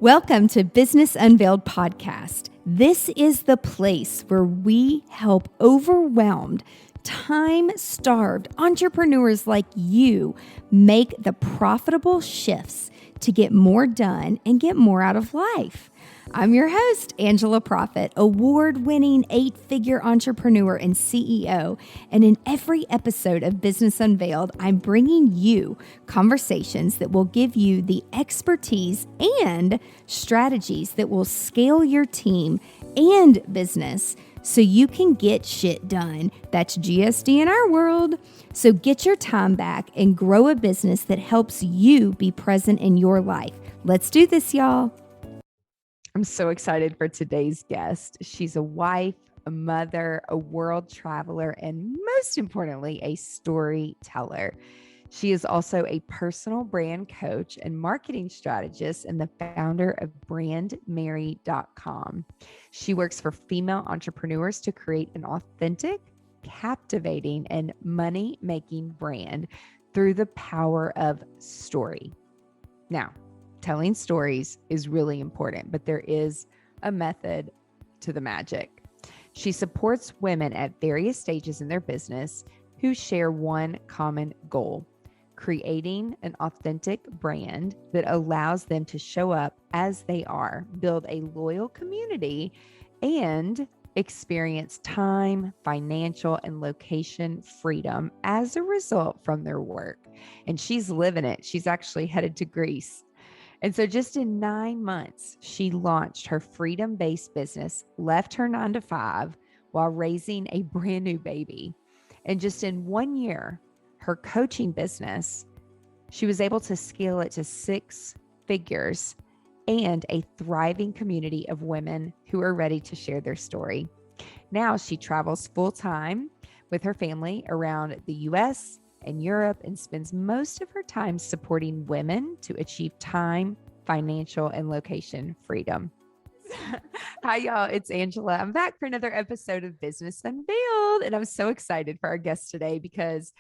Welcome to Business Unveiled Podcast. This is the place where we help overwhelmed, time-starved entrepreneurs like you make the profitable shifts to get more done and get more out of life. I'm your host, Angela Proffitt, award-winning 8-figure entrepreneur and CEO. And in every episode of Business Unveiled, I'm bringing you conversations that will give you the expertise and strategies that will scale your team and business so you can get shit done. That's GSD in our world. So get your time back and grow a business that helps you be present in your life. Let's do this, y'all. I'm so excited for today's guest. She's a wife, a mother, a world traveler, and most importantly, a storyteller. She is also a personal brand coach and marketing strategist and the founder of Brandmerry.com. She works for female entrepreneurs to create an authentic, captivating, and money-making brand through the power of story. Now, telling stories is really important, but there is a method to the magic. She supports women at various stages in their business who share one common goal: creating an authentic brand that allows them to show up as they are, build a loyal community, and experience time, financial, and location freedom as a result from their work. And she's living it. She's actually headed to Greece. And so just in 9 months, she launched her freedom-based business, left her 9-to-5 while raising a brand new baby. And just in 1 year, her coaching business, she was able to scale it to 6 figures and a thriving community of women who are ready to share their story. Now she travels full-time with her family around the US and Europe and spends most of her time supporting women to achieve time, financial, and location freedom. Hi, y'all. It's Angela. I'm back for another episode of Business Unveiled, and I'm so excited for our guest today because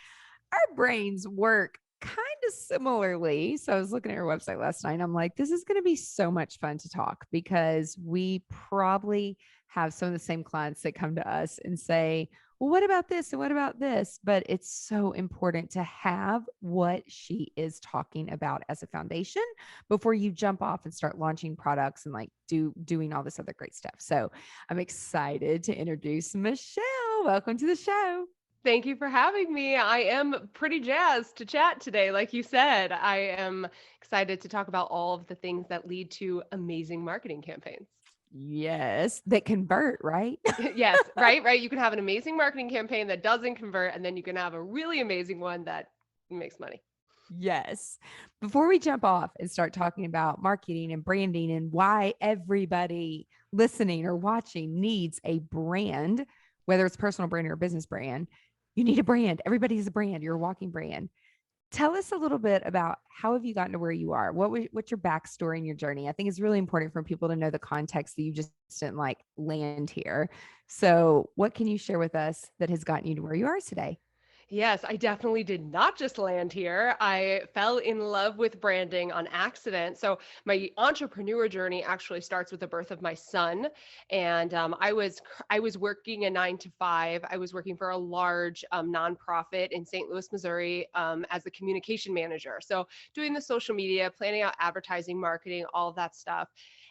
our brains work kind of similarly. So I was looking at her website last night and I'm like, this is going to be so much fun to talk because we probably have some of the same clients that come to us and say, well, what about this? And what about this? But it's so important to have what she is talking about as a foundation before you jump off and start launching products and like doing all this other great stuff. So I'm excited to introduce Michelle. Welcome to the show. Thank you for having me. I am pretty jazzed to chat today. Like you said, I am excited to talk about all of the things that lead to amazing marketing campaigns. Yes, that convert, right? Yes, right. You can have an amazing marketing campaign that doesn't convert, and then you can have a really amazing one that makes money. Yes. Before we jump off and start talking about marketing and branding and why everybody listening or watching needs a brand, whether it's personal brand or a business brand, you need a brand. Everybody's a brand. You're a walking brand. Tell us a little bit about how have you gotten to where you are? What's your backstory and your journey? I think it's really important for people to know the context that you just didn't like land here. So what can you share with us that has gotten you to where you are today? Yes, I definitely did not just land here. I fell in love with branding on accident. So my entrepreneur journey actually starts with the birth of my son, and I was working a 9 to 5. I was working for a large nonprofit in St. Louis, Missouri, as a communication manager. So doing the social media, planning out advertising, marketing, all of that stuff,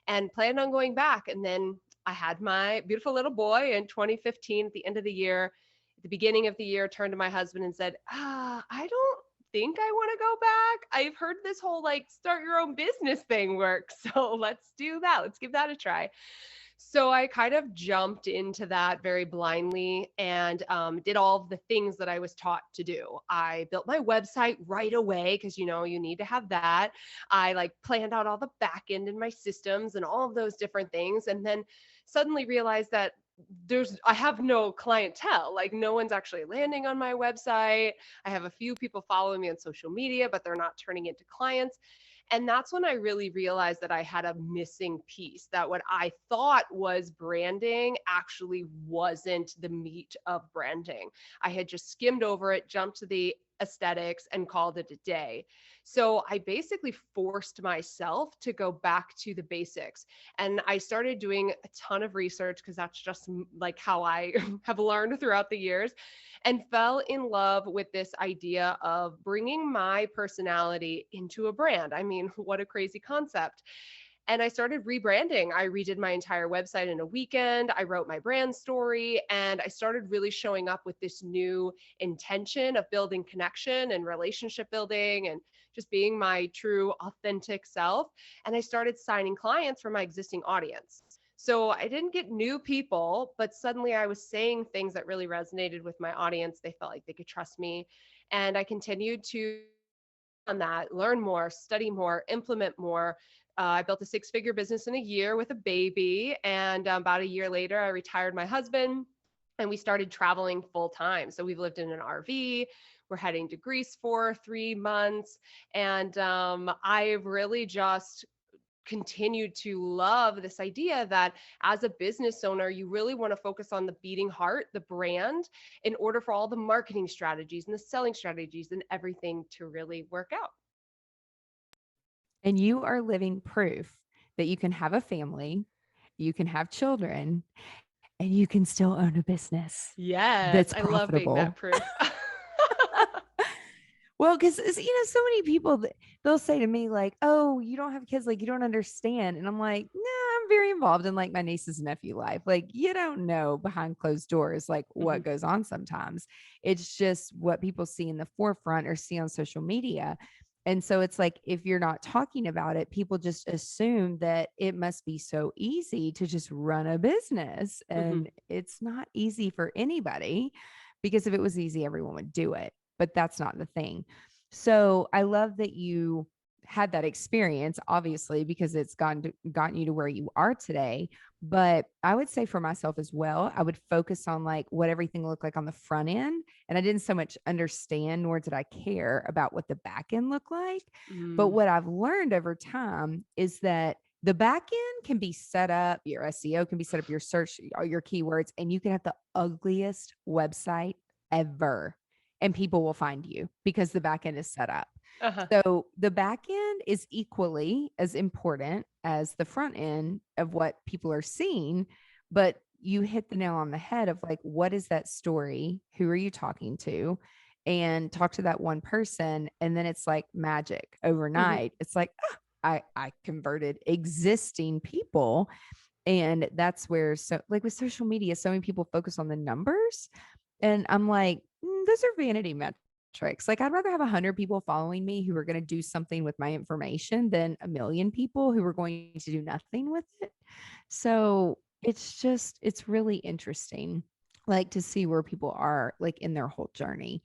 and planned on going back. And then I had my beautiful little boy in 2015 at the end of the year. At the beginning of the year, turned to my husband and said, I don't think I want to go back. I've heard this whole like start your own business thing works. So let's do that. Let's give that a try. So I kind of jumped into that very blindly and did all of the things that I was taught to do. I built my website right away because, you need to have that. I like planned out all the back end in my systems and all of those different things. And then suddenly realized that I have no clientele. Like no one's actually landing on my website. I have a few people following me on social media, but they're not turning into clients. And that's when I really realized that I had a missing piece, that what I thought was branding actually wasn't the meat of branding. I had just skimmed over it, jumped to the aesthetics and called it a day. So I basically forced myself to go back to the basics. And I started doing a ton of research because that's just like how I have learned throughout the years, and fell in love with this idea of bringing my personality into a brand. I mean, what a crazy concept. And I started rebranding. I redid my entire website in a weekend. I wrote my brand story, and I started really showing up with this new intention of building connection and relationship building and just being my true authentic self. And I started signing clients from my existing audience. So I didn't get new people, but suddenly I was saying things that really resonated with my audience. They felt like they could trust me. And I continued to on that, learn more, study more, implement more. I built a six-figure business in a year with a baby. And about a year later, I retired my husband and we started traveling full time. So we've lived in an RV. We're heading to Greece for 3 months. And I've really just continued to love this idea that as a business owner, you really want to focus on the beating heart, the brand, in order for all the marketing strategies and the selling strategies and everything to really work out. And you are living proof that you can have a family, you can have children, and you can still own a business Yes, that's I love being that profitable. proof. Well, because so many people they'll say to me like, "Oh, you don't have kids, like you don't understand," and I'm like, "No, I'm very involved in like my niece's nephew life. Like you don't know behind closed doors like Mhm, what goes on sometimes. It's just what people see in the forefront or see on social media." And so it's like if you're not talking about it, people just assume that it must be so easy to just run a business, mhm. and it's not easy for anybody because if it was easy, everyone would do it. But that's not the thing. So I love that you had that experience, obviously, because it's gotten you to where you are today. But I would say for myself as well, I would focus on like what everything looked like on the front end. And I didn't so much understand, nor did I care about what the back end looked like. But Mm, what I've learned over time is that the back end can be set up, your SEO can be set up, your search, all your keywords, and you can have the ugliest website ever and people will find you because the back end is set up. uh-huh. So the back end is equally as important as the front end of what people are seeing, but you hit the nail on the head of like, what is that story? Who are you talking to? And talk to that one person. And then it's like magic Mhm, overnight. It's like, oh, I converted existing people. And that's where, so like with social media, so many people focus on the numbers and I'm like, those are vanity metrics. Like, I'd rather have 100 people following me who are going to do something with my information than a million people who are going to do nothing with it. So it's really interesting, like to see where people are like in their whole journey.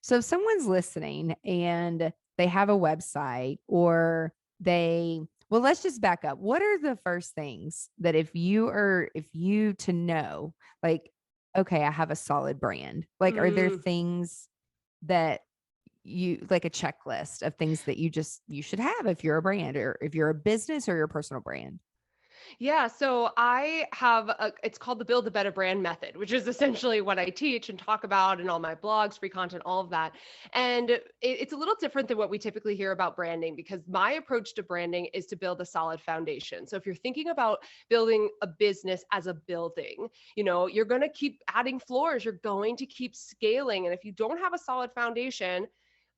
So if someone's listening and they have a website or well, let's just back up. What are the first things that if you to know, like, okay, I have a solid brand. Like, are there mm. things that you like a checklist of things that you should have if you're a brand or if you're a business or your personal brand? Yeah, so I have it's called the Build a Better Brand method, which is essentially what I teach and talk about in all my blogs, free content, all of that. And it's a little different than what we typically hear about branding because my approach to branding is to build a solid foundation. So if you're thinking about building a business as a building, you're going to keep adding floors, you're going to keep scaling. And if you don't have a solid foundation,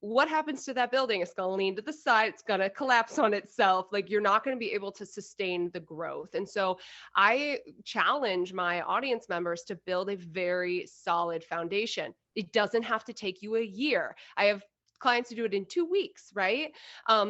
what happens to that building? It's going to lean to the side. It's going to collapse on itself. Like you're not going to be able to sustain the growth. And so I challenge my audience members to build a very solid foundation. It doesn't have to take you a year. I have clients who do it in 2 weeks, right?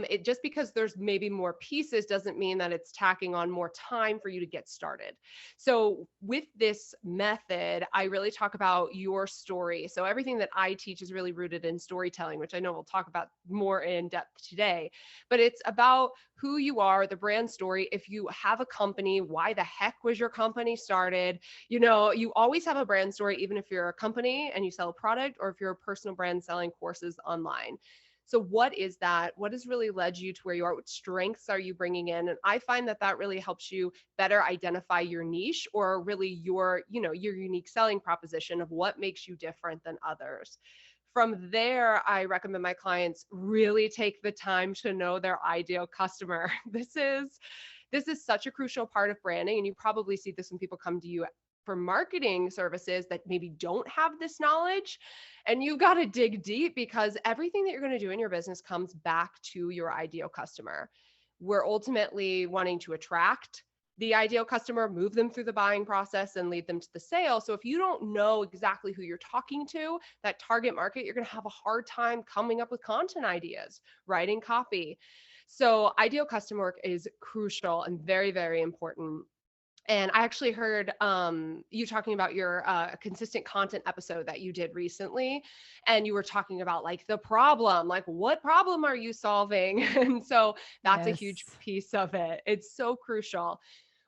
It just because there's maybe more pieces doesn't mean that it's tacking on more time for you to get started. So with this method, I really talk about your story. So everything that I teach is really rooted in storytelling, which I know we'll talk about more in depth today. But it's about who you are, the brand story. If you have a company, why the heck was your company started? You always have a brand story, even if you're a company and you sell a product or if you're a personal brand selling courses online. So what is that? What has really led you to where you are? What strengths are you bringing in? And I find that that really helps you better identify your niche or really your unique selling proposition of what makes you different than others. From there, I recommend my clients really take the time to know their ideal customer. This is such a crucial part of branding, and you probably see this when people come to you for marketing services that maybe don't have this knowledge. And you've got to dig deep, because everything that you're going to do in your business comes back to your ideal customer. We're ultimately wanting to attract the ideal customer, move them through the buying process, and lead them to the sale. So if you don't know exactly who you're talking to, that target market, you're going to have a hard time coming up with content ideas, writing copy. So ideal customer work is crucial and very, very important. And I actually heard you talking about your consistent content episode that you did recently. And you were talking about like the problem, like what problem are you solving? And so that's a huge Yes. piece of it. It's so crucial.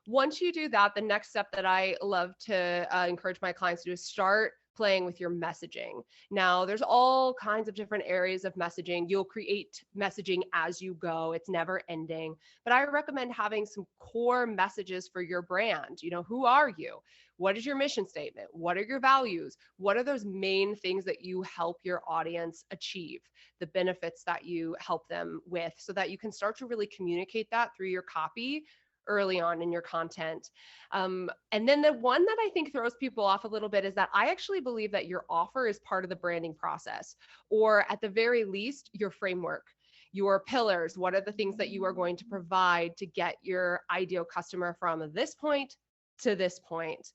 Once you do that, the next step that I love to encourage my clients to do is start playing with your messaging. Now, there's all kinds of different areas of messaging. You'll create messaging as you go, it's never ending. But I recommend having some core messages for your brand. Who are you? What is your mission statement? What are your values? What are those main things that you help your audience achieve? The benefits that you help them with, so that you can start to really communicate that through your copy early on in your content. And then the one that I think throws people off a little bit is that I actually believe that your offer is part of the branding process, or at the very least, your framework, your pillars. What are the things that you are going to provide to get your ideal customer from this point to this point?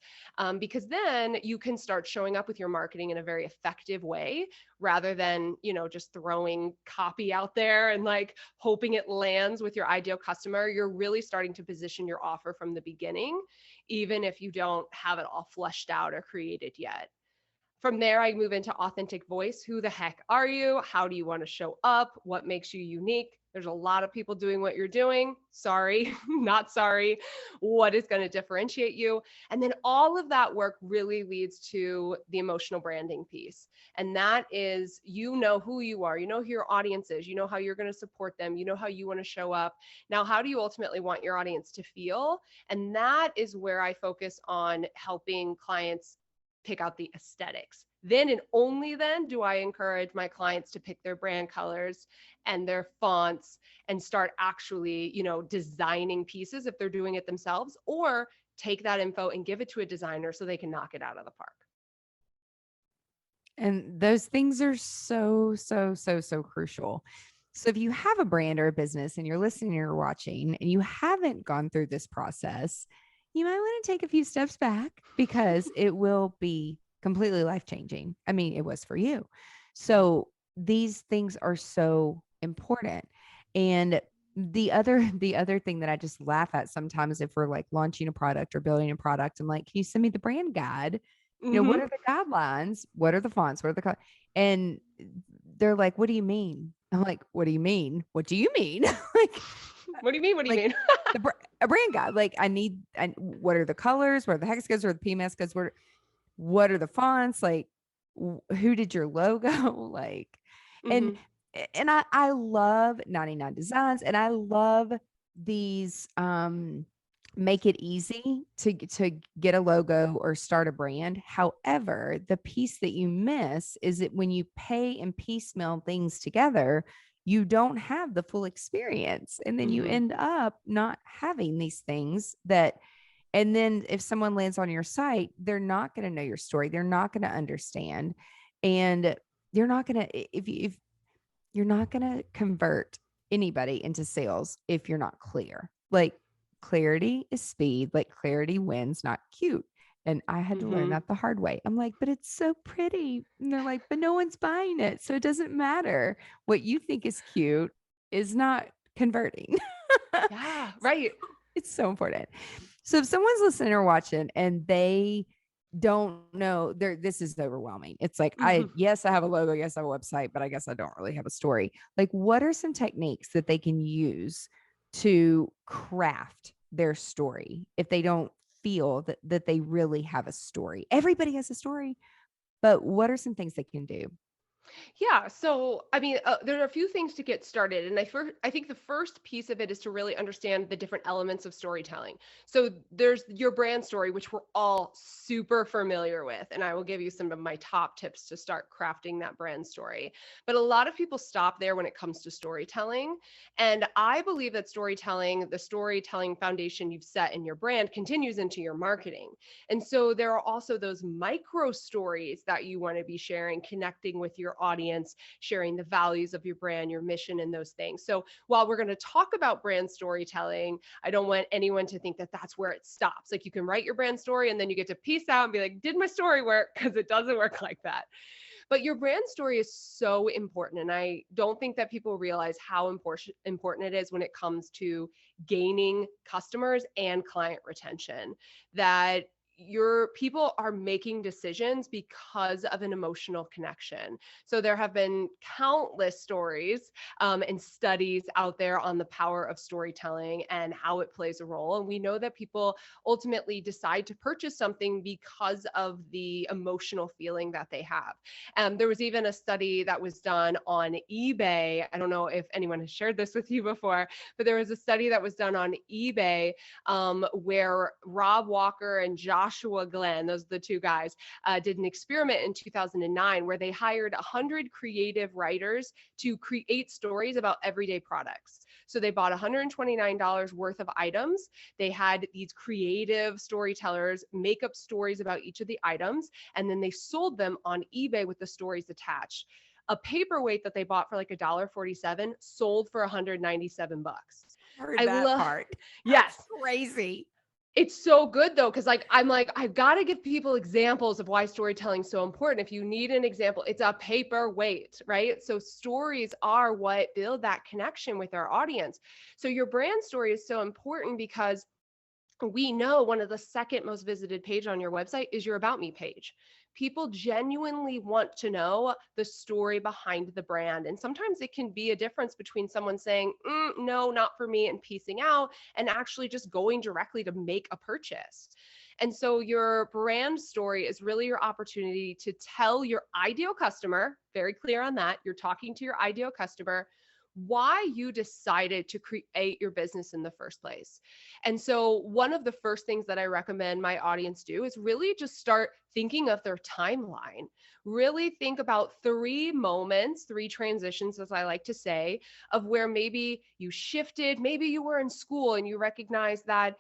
Because then you can start showing up with your marketing in a very effective way, rather than just throwing copy out there and like hoping it lands with your ideal customer. You're really starting to position your offer from the beginning, even if you don't have it all fleshed out or created yet. From there, I move into authentic voice. Who the heck are you? How do you want to show up? What makes you unique? There's a lot of people doing what you're doing. Sorry, not sorry. What is going to differentiate you? And then all of that work really leads to the emotional branding piece. And that is, who you are, who your audience is, how you're going to support them, how you want to show up. Now, how do you ultimately want your audience to feel? And that is where I focus on helping clients pick out the aesthetics. Then and only then do I encourage my clients to pick their brand colors and their fonts, and start actually, designing pieces if they're doing it themselves, or take that info and give it to a designer so they can knock it out of the park. And those things are so, so, so, so crucial. So if you have a brand or a business and you're listening or watching and you haven't gone through this process, you might want to take a few steps back, because it will be completely life-changing. I mean, it was for you. So these things are so important. And the other thing that I just laugh at sometimes, if we're like launching a product or building a product, I'm like, can you send me the brand guide? What Mm-hmm. are the guidelines? What are the fonts? What are the and they're like, what do you mean? I'm like, what do you mean? What do you mean? like, What do you mean? What do you like mean? a brand guide. Like what are the colors? What are the hex codes? What are the PMS codes? What are the fonts? Like, who did your logo? like, and, Mm-hmm. and I love 99 designs, and I love these, make it easy to get a logo or start a brand. However, the piece that you miss is that when you pay and piecemeal things together, you don't have the full experience. And then you Mm-hmm. end up not having these things that, and then if someone lands on your site, they're not going to know your story. They're not going to understand. And you're not going to, if you're not going to convert anybody into sales if you're not clear. Like, clarity is speed. Like, clarity wins, not cute. And I had to learn Mm-hmm. that the hard way. I'm like, but it's so pretty. And they're like, but no one's buying it. So it doesn't matter. What you think is cute is not converting. Yeah, right. It's so important. So if someone's listening or watching and they don't know, this is overwhelming. It's like, Mm-hmm. yes, I have a logo, yes, I have a website, but I guess I don't really have a story. Like, what are some techniques that they can use to craft their story if they don't feel that they really have a story? Everybody has a story, but what are some things they can do? Yeah. So, I mean, there are a few things to get started, and I think the first piece of it is to really understand the different elements of storytelling. So, there's your brand story, which we're all super familiar with, and I will give you some of my top tips to start crafting that brand story. But a lot of people stop there when it comes to storytelling, and I believe that storytelling, the storytelling foundation you've set in your brand, continues into your marketing. And so there are also those micro stories that you want to be sharing, connecting with your audience, sharing the values of your brand, your mission, and those things. So while we're going to talk about brand storytelling, I don't want anyone to think that that's where it stops. Like you can write your brand story and then you get to piece out and be like, did my story work? Because it doesn't work like that. But your brand story is so important. And I don't think that people realize how important it is when it comes to gaining customers and client retention. That your people are making decisions because of an emotional connection. So there have been countless stories and studies out there on the power of storytelling and how it plays a role. And we know that people ultimately decide to purchase something because of the emotional feeling that they have. There was even a study that was done on eBay. I don't know if anyone has shared this with you before, but there was a study that was done on eBay where Rob Walker and Joshua Glenn, those are the two guys, did an experiment in 2009 where they hired 100 creative writers to create stories about everyday products. So they bought $129 worth of items. They had these creative storytellers make up stories about each of the items, and then they sold them on eBay with the stories attached. A paperweight that they bought for like $1.47 sold for 197 bucks. Heard I that love, part. That's yes, crazy. it's so good though, because I'm like, I've got to give people examples of why storytelling is so important. If you need an example, it's a paperweight, right? So stories are what build that connection with our audience. So your brand story is so important because we know one of the second most visited page on your website is your about me page. People genuinely want to know the story behind the brand. And sometimes it can be a difference between someone saying, no, not for me, and piecing out, and actually just going directly to make a purchase. And so your brand story is really your opportunity to tell your ideal customer, very clear on that, you're talking to your ideal customer, why you decided to create your business in the first place. And so, one of the first things that I recommend my audience do is really just start thinking of their timeline. Really think about three moments, three transitions, as I like to say, of where maybe you shifted, maybe you were in school and you recognized that,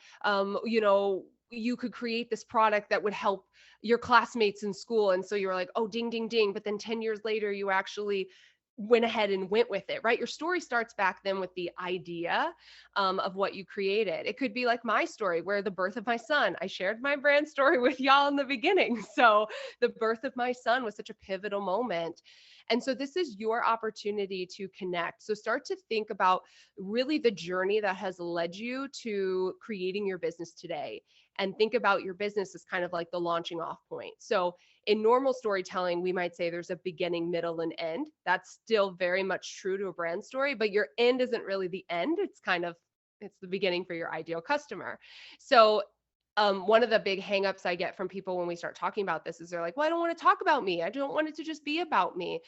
you could create this product that would help your classmates in school. And so you were like, oh, ding, ding, ding. But then 10 years later, you actually went ahead and went with it, right? Your story starts back then with the idea of what you created. It could be like my story, where the birth of my son, I shared my brand story with y'all in the beginning. So the birth of my son was such a pivotal moment. And so this is your opportunity to connect. So start to think about really the journey that has led you to creating your business today. And think about your business as kind of like the launching off point. So in normal storytelling, we might say there's a beginning, middle, and end. That's still very much true to a brand story, but your end isn't really the end. It's the beginning for your ideal customer. So one of the big hangups I get from people when we start talking about this is they're like, well, I don't want to talk about me. I don't want it to just be about me.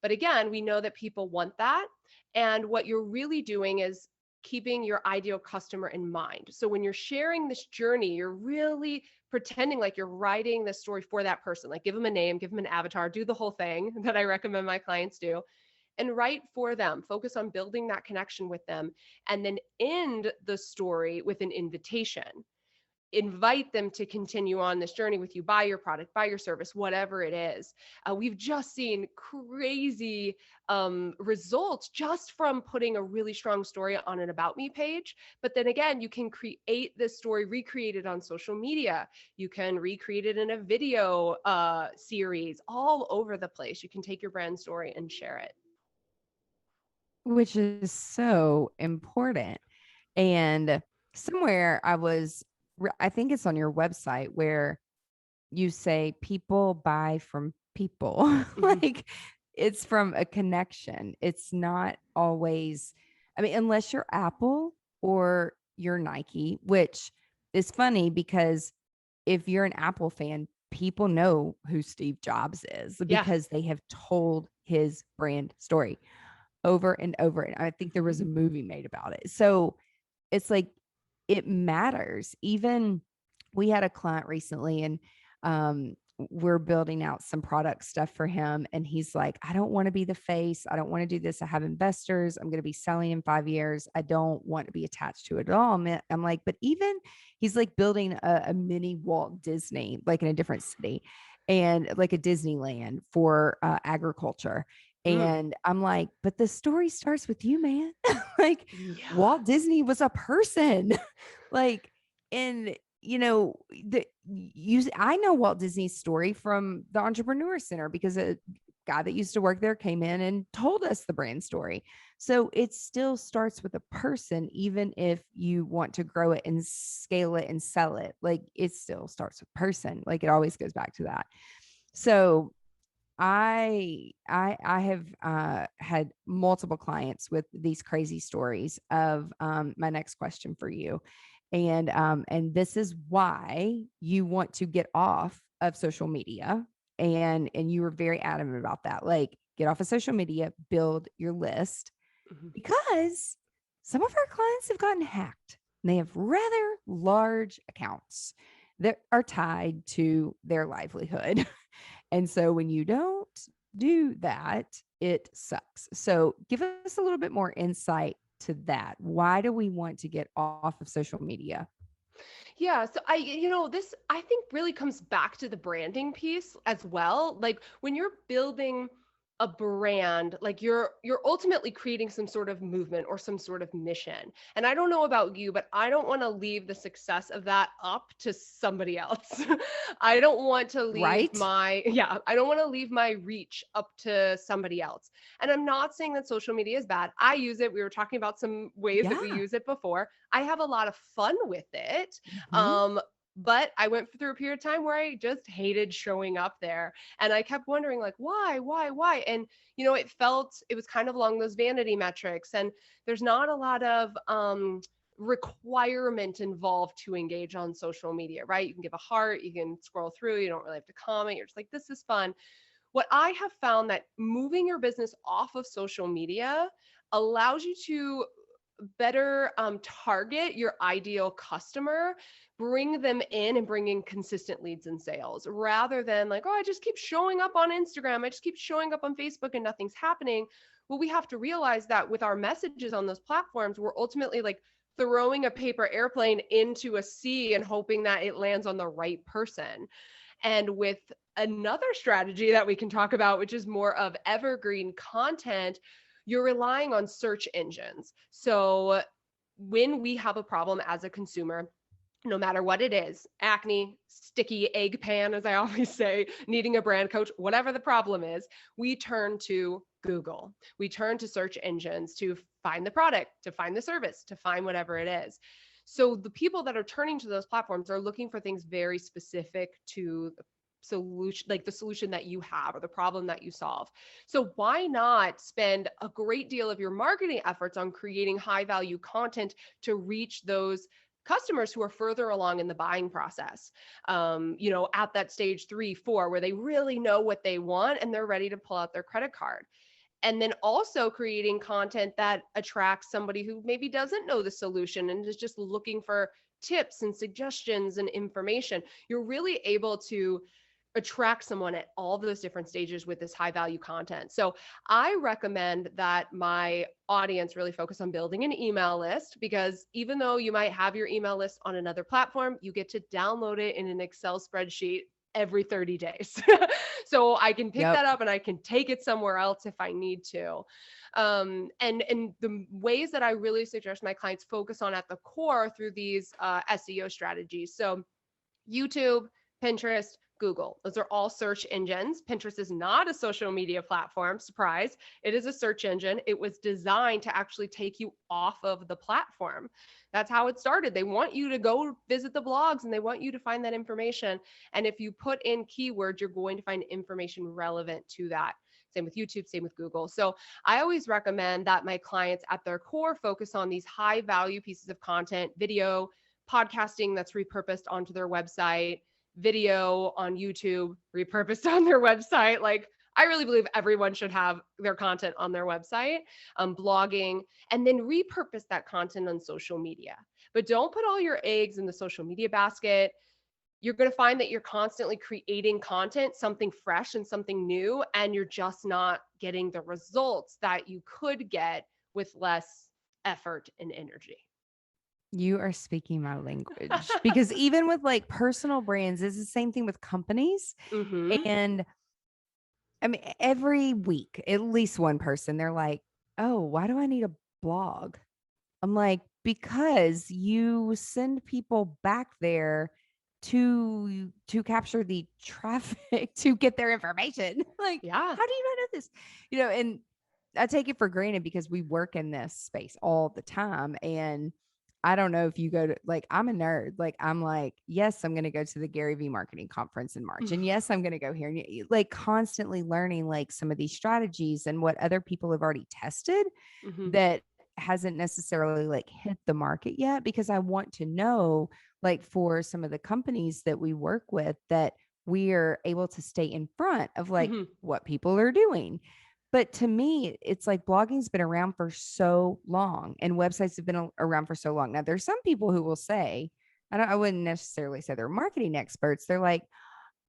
But again, we know that people want that. And what you're really doing is keeping your ideal customer in mind. So when you're sharing this journey, you're really pretending like you're writing the story for that person. Like give them a name, give them an avatar, do the whole thing that I recommend my clients do, and write for them. Focus on building that connection with them, and then end the story with an invitation. Invite them to continue on this journey with you, buy your product, buy your service, whatever it is. We've just seen crazy results just from putting a really strong story on an about me page. But then again, you can create this story, recreate it on social media. You can recreate it in a video series, all over the place. You can take your brand story and share it. Which is so important. And somewhere I think it's on your website where you say people buy from people. Mhm. Like it's from a connection. It's not always, I mean, unless you're Apple or you're Nike, which is funny because if you're an Apple fan, people know who Steve Jobs is Yeah. because they have told his brand story over and over. And I think there was a movie made about it. So it's like, it matters. Even we had a client recently, and we're building out some product stuff for him. And he's like, I don't want to be the face. I don't want to do this. I have investors. I'm going to be selling in 5 years. I don't want to be attached to it at all. I'm like, but even he's like building a mini Walt Disney, like in a different city, and like a Disneyland for agriculture. Mm. And I'm like, but the story starts with you, man. Like, Yeah. Walt Disney was a person. Like, and I know Walt Disney's story from the Entrepreneur Center, because a guy that used to work there came in and told us the brand story. So it still starts with a person, even if you want to grow it and scale it and sell it. Like, it still starts with person. Like, it always goes back to that. So I have had multiple clients with these crazy stories of my next question for you. And this is why you want to get off of social media. And you were very adamant about that. Like, get off of social media, build your list, Mhm. because some of our clients have gotten hacked. And they have rather large accounts that are tied to their livelihood. And so when you don't do that, it sucks. So give us a little bit more insight to that. Why do we want to get off of social media? Yeah, so this I think really comes back to the branding piece as well. Like when you're building a brand, like you're ultimately creating some sort of movement or some sort of mission. And I don't know about you, but I don't want to leave the success of that up to somebody else. I don't want to leave Right? my yeah, I don't want to leave my reach up to somebody else. And I'm not saying that social media is bad. I use it. We were talking about some ways that we Yeah. use it before. I have a lot of fun with it. Mhm. Um, but I went through a period of time where I just hated showing up there. And I kept wondering, like, why? And, it was kind of along those vanity metrics. And there's not a lot of, requirement involved to engage on social media, right? You can give a heart, you can scroll through, you don't really have to comment. You're just like, this is fun. What I have found that moving your business off of social media allows you to better target your ideal customer, bring them in and bring in consistent leads and sales rather than like, oh, I just keep showing up on Instagram. I just keep showing up on Facebook and nothing's happening. Well, we have to realize that with our messages on those platforms, we're ultimately like throwing a paper airplane into a sea and hoping that it lands on the right person. And with another strategy that we can talk about, which is more of evergreen content, you're relying on search engines. So when we have a problem as a consumer, no matter what it is, acne, sticky egg pan, as I always say, needing a brand coach, whatever the problem is, we turn to Google. We turn to search engines to find the product, to find the service, to find whatever it is. So the people that are turning to those platforms are looking for things very specific to the solution, like the solution that you have or the problem that you solve. So why not spend a great deal of your marketing efforts on creating high value content to reach those customers who are further along in the buying process, at that stage 3, 4, where they really know what they want and they're ready to pull out their credit card. And then also creating content that attracts somebody who maybe doesn't know the solution and is just looking for tips and suggestions and information. You're really able to attract someone at all those different stages with this high value content. So I recommend that my audience really focus on building an email list, because even though you might have your email list on another platform, you get to download it in an Excel spreadsheet every 30 days. So I can pick Yep. that up and I can take it somewhere else if I need to. And the ways that I really suggest my clients focus on at the core through these SEO strategies. So YouTube, Pinterest, Google. Those are all search engines. Pinterest is not a social media platform. Surprise. It is a search engine. It was designed to actually take you off of the platform. That's how it started. They want you to go visit the blogs and they want you to find that information. And if you put in keywords, you're going to find information relevant to that. Same with YouTube, same with Google. So I always recommend that my clients at their core focus on these high value pieces of content, video, podcasting that's repurposed onto their website, video on YouTube repurposed on their website. Like I really believe everyone should have their content on their website, blogging, and then repurpose that content on social media. But don't put all your eggs in the social media basket. You're going to find that you're constantly creating content, something fresh and something new, and you're just not getting the results that you could get with less effort and energy. You are speaking my language because even with like personal brands, it's the same thing with companies. Mm-hmm. And I mean, every week, at least one person, they're like, oh, why do I need a blog? I'm like, because you send people back there to capture the traffic to get their information. Like, Yeah. how do you not know this? And I take it for granted because we work in this space all the time. And I don't know if you go to, like, I'm a nerd. Like, I'm like, yes, I'm going to go to the Gary V marketing conference in March. And yes, I'm going to go here and like constantly learning like some of these strategies and what other people have already tested Mm-hmm. that hasn't necessarily like hit the market yet, because I want to know, like, for some of the companies that we work with, that we are able to stay in front of like Mm-hmm. what people are doing. But to me, it's like blogging's been around for so long and websites have been around for so long. Now, there's some people who will say, I wouldn't necessarily say they're marketing experts. They're like,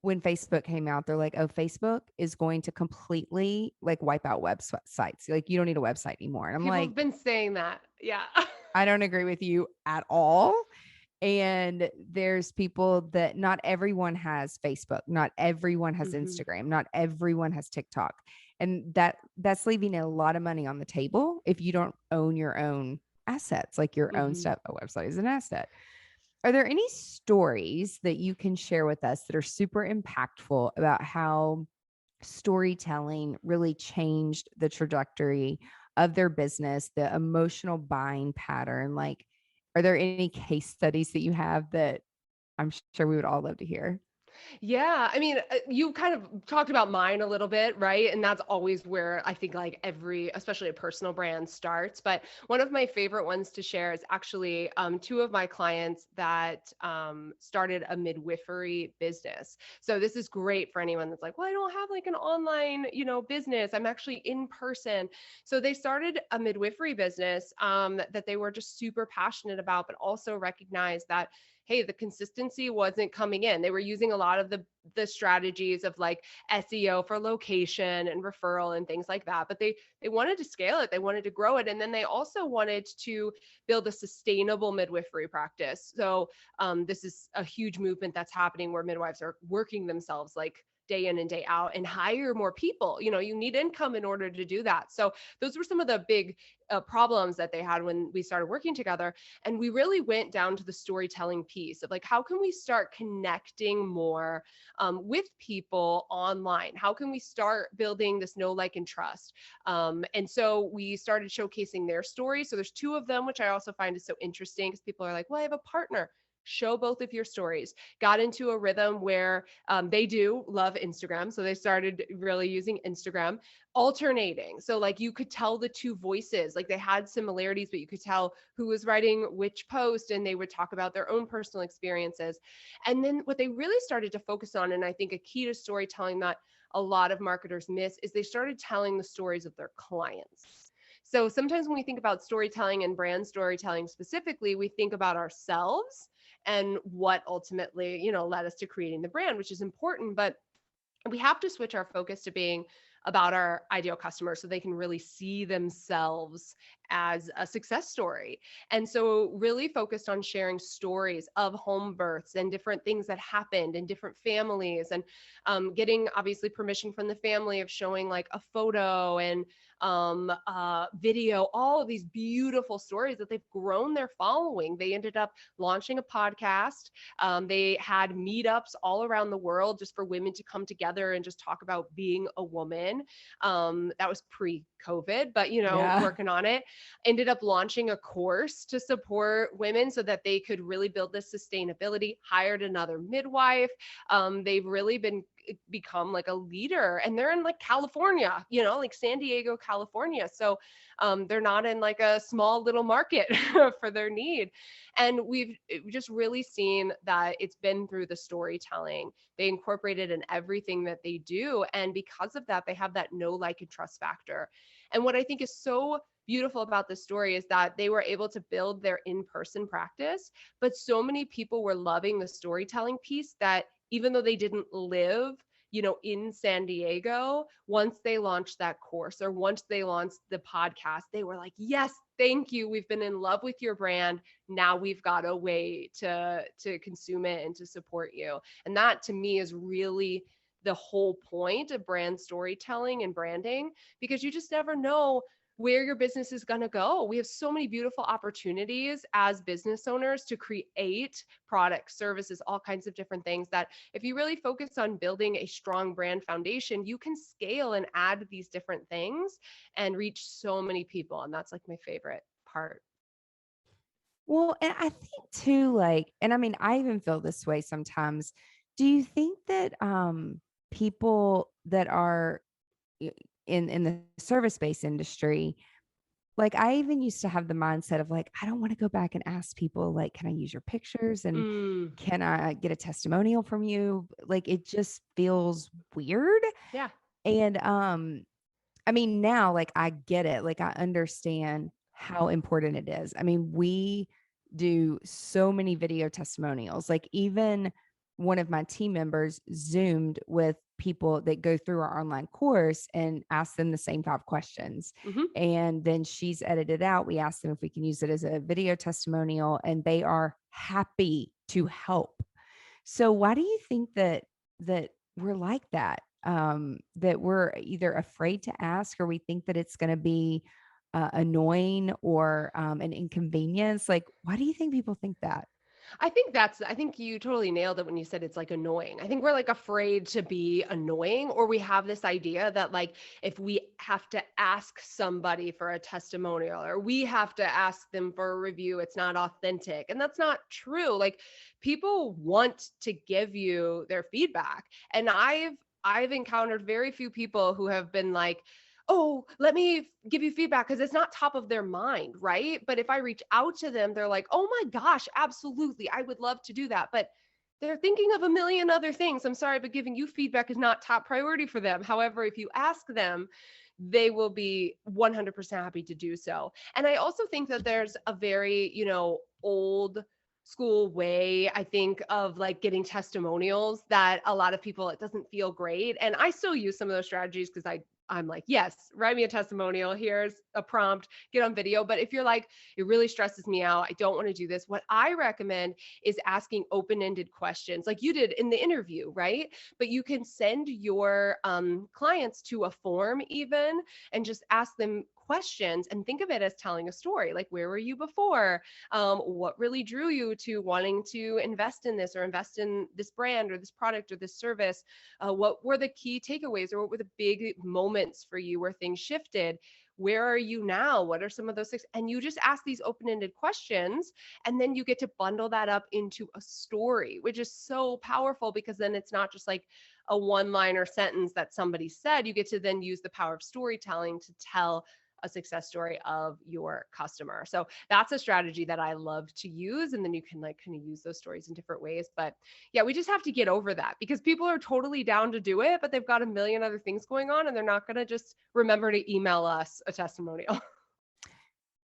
when Facebook came out, they're like, oh, Facebook is going to completely like wipe out websites. Like, you don't need a website anymore. And I'm People like, have been saying that. Yeah. I don't agree with you at all. And there's people that not everyone has Facebook, not everyone has Mm-hmm. Instagram, not everyone has TikTok. And that's leaving a lot of money on the table if you don't own your own assets, like your own Mm-hmm. stuff. A website is an asset. Are there any stories that you can share with us that are super impactful about how storytelling really changed the trajectory of their business, the emotional buying pattern? Like, are there any case studies that you have that I'm sure we would all love to hear? Yeah, I mean, you kind of talked about mine a little bit, right? And that's always where I think like every, especially a personal brand starts. But one of my favorite ones to share is actually two of my clients that started a midwifery business. So this is great for anyone that's like, well, I don't have like an online, business. I'm actually in person. So they started a midwifery business that they were just super passionate about, but also recognized that hey, the consistency wasn't coming in. They were using a lot of the strategies of like SEO for location and referral and things like that, but they wanted to scale it, they wanted to grow it, and then they also wanted to build a sustainable midwifery practice. So this is a huge movement that's happening where midwives are working themselves like day in and day out and hire more people. You need income in order to do that. So those were some of the big problems that they had when we started working together. And we really went down to the storytelling piece of like, how can we start connecting more with people online? How can we start building this know, like, and trust? And so we started showcasing their stories. So there's two of them, which I also find is so interesting because people are like, well, I have a partner. Show both of your stories. Got into a rhythm where they do love Instagram. So they started really using Instagram, alternating. So like you could tell the two voices, like they had similarities, but you could tell who was writing which post, and they would talk about their own personal experiences. And then what they really started to focus on, and I think a key to storytelling that a lot of marketers miss, is they started telling the stories of their clients. So sometimes when we think about storytelling and brand storytelling specifically, we think about ourselves and what ultimately, led us to creating the brand, which is important, but we have to switch our focus to being about our ideal customer so they can really see themselves as a success story. And so really focused on sharing stories of home births and different things that happened in different families, and getting obviously permission from the family of showing like a photo and video, all of these beautiful stories that they've grown their following. They ended up launching a podcast. They had meetups all around the world just for women to come together and just talk about being a woman. That was pre-COVID, but Yeah. working on it. Ended up launching a course to support women so that they could really build this sustainability. Hired another midwife. They've really been become like a leader, and they're in like California, like San Diego, California. So they're not in like a small little market for their need. And we've just really seen that it's been through the storytelling. They incorporate it in everything that they do. And because of that, they have that know, like, and trust factor. And what I think is so beautiful about this story is that they were able to build their in-person practice, but so many people were loving the storytelling piece that even though they didn't live in San Diego, once they launched that course or once they launched the podcast, they were like, yes, thank you. We've been in love with your brand. Now we've got a way to consume it and to support you. And that to me is really the whole point of brand storytelling and branding, because you just never know where your business is going to go. We have so many beautiful opportunities as business owners to create products, services, all kinds of different things that if you really focus on building a strong brand foundation, you can scale and add these different things and reach so many people. And that's like my favorite part. Well, and I think too, like, and I mean, I even feel this way sometimes. Do you think that people that are i- in the service-based industry, like I even used to have the mindset of like, I don't want to go back and ask people, like, can I use your pictures and Mm, can I get a testimonial from you? Like it just feels weird. yeah. And I mean, now, like, I get it. Like, I understand how important it is. I mean, we do so many video testimonials. Like, even one of my team members Zoomed with people that go through our online course and asked them the same 5 questions. Hmm. And then she's edited out. We asked them if we can use it as a video testimonial, and they are happy to help. So why do you think that we're like that? That we're either afraid to ask or we think that it's going to be annoying or an inconvenience. Like, why do you think people think that? I think you totally nailed it when you said it's like annoying. I think we're like afraid to be annoying, or we have this idea that like if we have to ask somebody for a testimonial or we have to ask them for a review, it's not authentic. And that's not true. Like people want to give you their feedback. And I've encountered very few people who have been like, oh, let me give you feedback because it's not top of their mind, right? But if I reach out to them, they're like, oh my gosh, absolutely. I would love to do that. But they're thinking of a million other things. I'm sorry, but giving you feedback is not top priority for them. However, if you ask them, they will be 100% happy to do so. And I also think that there's a very, old school way, I think, of like getting testimonials that a lot of people, it doesn't feel great. And I still use some of those strategies because I'm like, yes, write me a testimonial. Here's a prompt, get on video. But if you're like, it really stresses me out, I don't want to do this, what I recommend is asking open ended questions like you did in the interview, right? But you can send your clients to a form even and just ask them questions and think of it as telling a story. Like, where were you before? What really drew you to wanting to invest in this or invest in this brand or this product or this service? What were the key takeaways or what were the big moments for you where things shifted? Where are you now? What are some of those things? And you just ask these open-ended questions, and then you get to bundle that up into a story, which is so powerful because then it's not just like a one-liner sentence that somebody said. You get to then use the power of storytelling to tell a success story of your customer. So that's a strategy that I love to use. And then you can like kind of use those stories in different ways. But yeah, we just have to get over that because people are totally down to do it, but they've got a million other things going on and they're not going to just remember to email us a testimonial.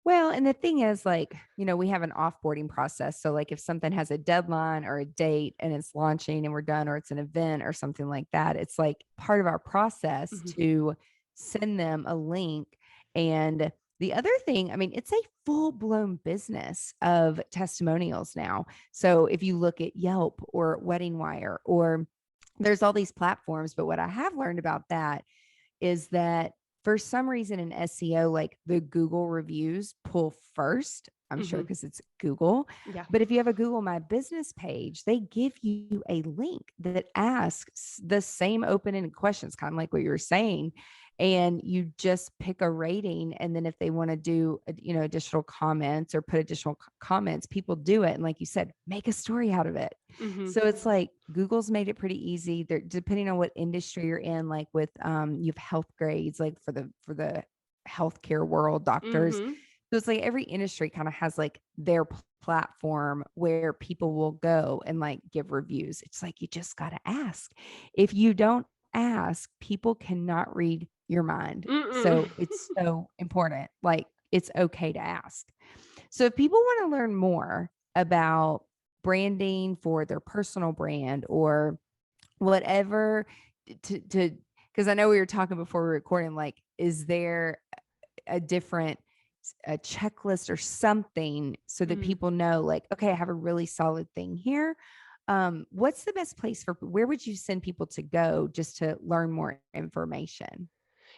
Well, and the thing is, like, we have an offboarding process. So, like, if something has a deadline or a date and it's launching and we're done, or it's an event or something like that, it's like part of our process Mhm. to send them a link. And the other thing, I mean, it's a full blown business of testimonials now. So, if you look at Yelp or Wedding Wire, or there's all these platforms, but what I have learned about that is that for some reason in SEO, like the Google reviews pull first. I'm sure Mhm. because it's Google. Yeah. But if you have a Google My Business page, they give you a link that asks the same open ended questions, kind of like what you were saying. and you just pick a rating. And then if they want to do, additional comments or put additional comments, people do it. And like you said, make a story out of it. Hmm. So it's like Google's made it pretty easy. They're depending on what industry you're in, like with you have health grades, like for the healthcare world, doctors. Hmm. So it's like every industry kind of has like their platform where people will go and like give reviews. It's like you just got to ask. If you don't ask, people cannot read your mind. Mm-mm. So it's so important. Like it's okay to ask. So if people want to learn more about branding for their personal brand or whatever, to because I know we were talking before we were recording, like, is there a different a checklist or something so that Mm. people know, like, okay, I have a really solid thing here. What's the best place where would you send people to go just to learn more information?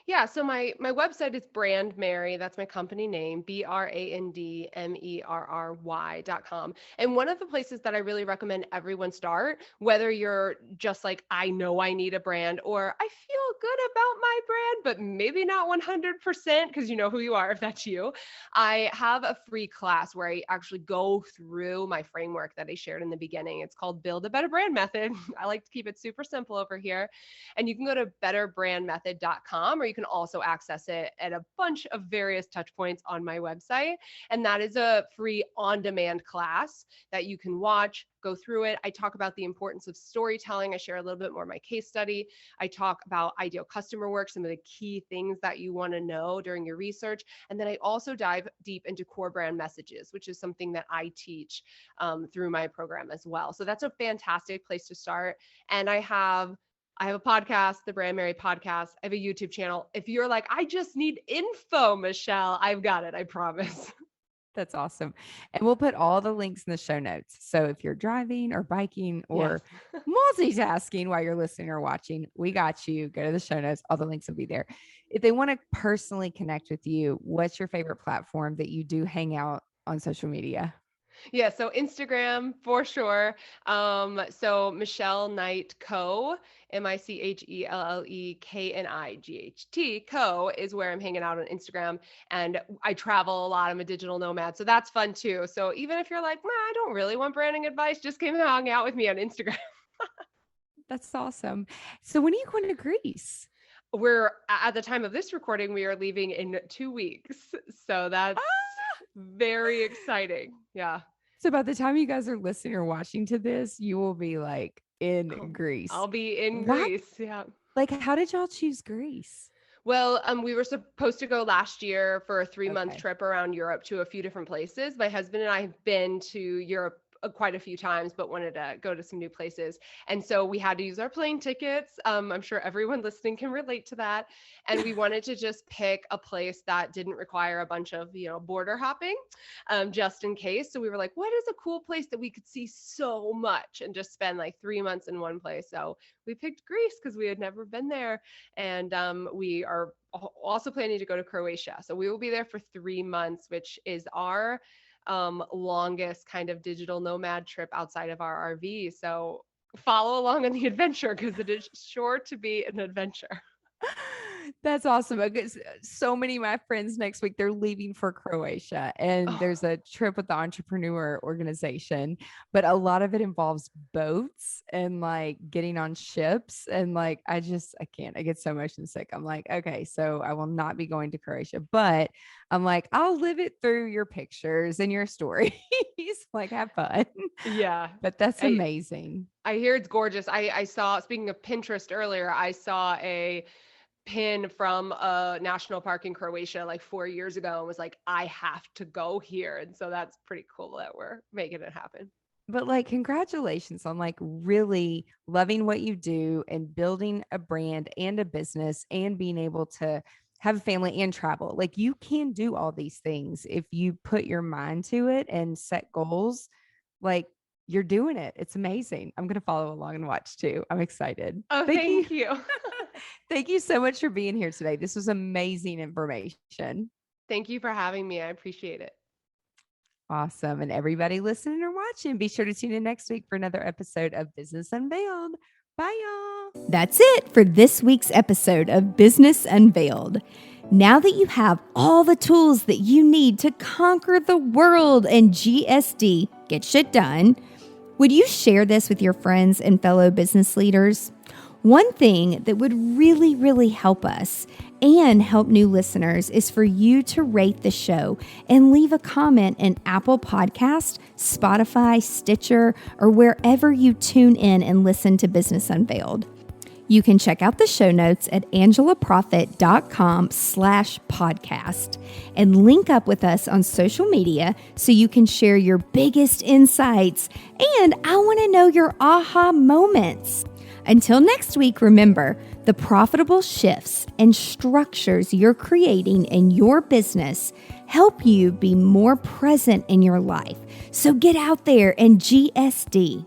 Yeah, so my website is Brandmerry. That's my company name, BRANDMERRY.com. And one of the places that I really recommend everyone start, whether you're just like, I know I need a brand, or I feel good about my brand, but maybe not 100% because you know who you are if that's you. I have a free class where I actually go through my framework that I shared in the beginning. It's called Build a Better Brand Method. I like to keep it super simple over here. And you can go to betterbrandmethod.com, or you can also access it at a bunch of various touch points on my website. And that is a free on demand class that you can watch, go through it. I talk about the importance of storytelling. I share a little bit more of my case study. I talk about ideal customer work, some of the key things that you want to know during your research. And then I also dive deep into core brand messages, which is something that I teach through my program as well. So that's a fantastic place to start. And I have a podcast, the Brandmerry podcast. I have a YouTube channel. If you're like, I just need info, Michelle, I've got it. I promise. That's awesome. And we'll put all the links in the show notes. So if you're driving or biking Yes. or multitasking while you're listening or watching, we got you. Go to the show notes. All the links will be there. If they want to personally connect with you, what's your favorite platform that you do hang out on social media? Yeah, so Instagram for sure. So Michelle Knight Co, MICHELLEKNIGHT Co is where I'm hanging out on Instagram, and I travel a lot. I'm a digital nomad, so that's fun too. So even if you're like, nah, I don't really want branding advice, just come hang out with me on Instagram. That's awesome. So when are you going to Greece? We're at the time of this recording, we are leaving in 2 weeks, so that's Ah! very exciting. Yeah. So by the time you guys are listening or watching to this, you will be like in I'll, Greece. I'll be in Why? Greece. Yeah. Like, how did y'all choose Greece? Well, we were supposed to go last year for a 3 month Okay. trip around Europe to a few different places. My husband and I have been to Europe quite a few times, but wanted to go to some new places. And so we had to use our plane tickets. I'm sure everyone listening can relate to that. And we wanted to just pick a place that didn't require a bunch of, border hopping, just in case. So we were like, what is a cool place that we could see so much and just spend like 3 months in one place? So we picked Greece because we had never been there. And we are also planning to go to Croatia. So we will be there for 3 months, which is our longest kind of digital nomad trip outside of our RV. So follow along on the adventure because it is sure to be an adventure. That's awesome. Because so many of my friends next week, they're leaving for Croatia and Oh, there's a trip with the entrepreneur organization, but a lot of it involves boats and like getting on ships. And like, I can't, I get so motion sick. I'm like, okay, so I will not be going to Croatia, but I'm like, I'll live it through your pictures and your stories. Like, have fun. yeah. But that's I amazing. I hear it's gorgeous. I saw, speaking of Pinterest earlier, I saw a pin from a national park in Croatia like 4 years ago and was like, I have to go here. And so that's pretty cool that we're making it happen. But like, congratulations on like really loving what you do and building a brand and a business and being able to have a family and travel. Like, you can do all these things if you put your mind to it and set goals. Like, you're doing it. It's amazing. I'm going to follow along and watch too. I'm excited. Oh, Thank you. thank you. Thank you so much for being here today. This was amazing information. Thank you for having me. I appreciate it. Awesome. And everybody listening or watching, be sure to tune in next week for another episode of Business Unveiled. Bye, y'all. That's it for this week's episode of Business Unveiled. Now that you have all the tools that you need to conquer the world and GSD, get shit done, would you share this with your friends and fellow business leaders? One thing that would really, really help us and help new listeners is for you to rate the show and leave a comment in Apple Podcast, Spotify, Stitcher, or wherever you tune in and listen to Business Unveiled. You can check out the show notes at angelaproffitt.com/podcast and link up with us on social media so you can share your biggest insights. And I want to know your aha moments. Until next week, remember, the profitable shifts and structures you're creating in your business help you be more present in your life. So get out there and GSD.